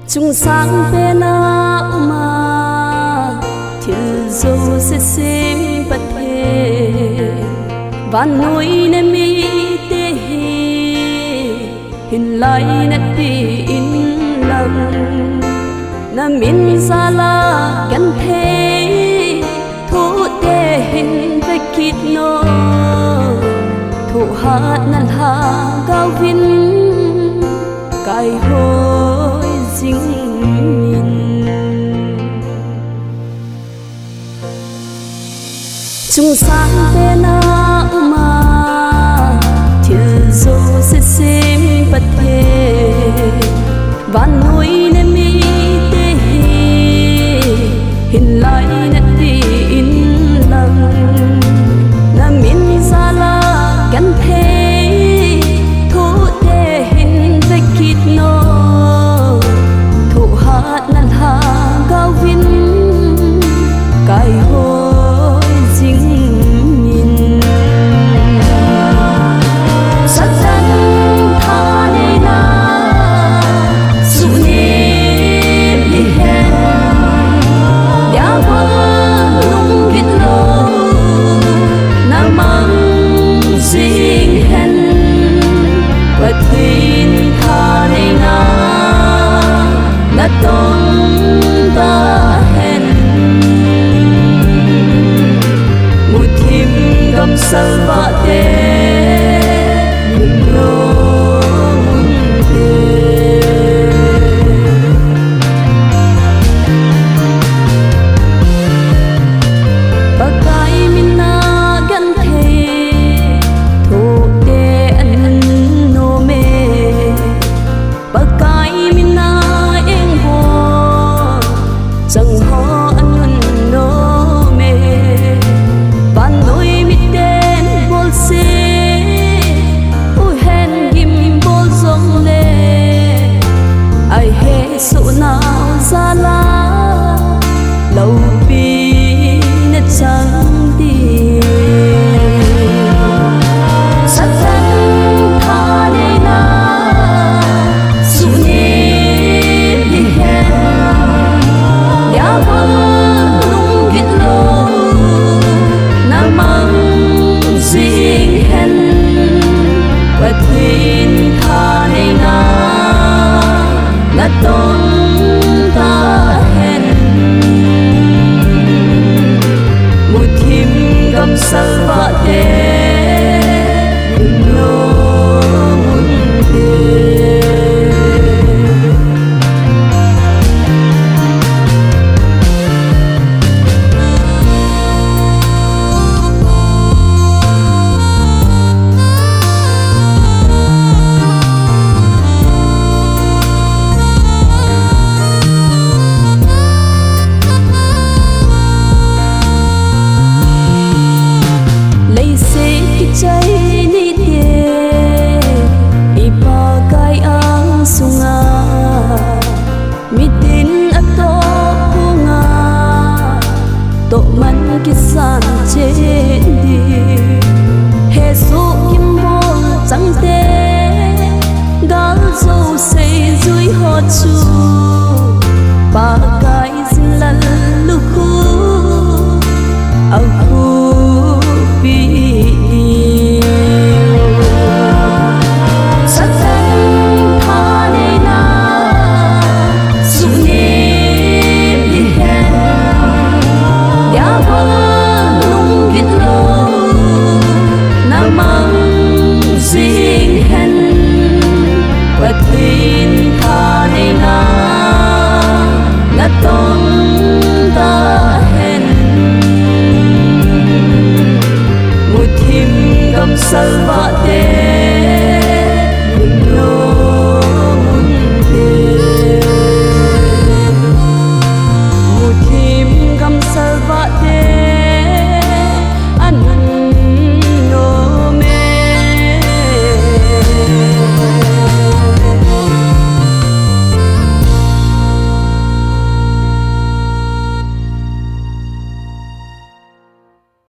chung sáng pe na ma thiêu dâu sẽ xem bật hè van núi na mi te hin lai na ti in lăng na min sa la gan thế thu te hin ve kít no thu hát na la cao vin cài hối dính min chung sáng pe na ma thiêu dâu sẽ xem bật hè van núi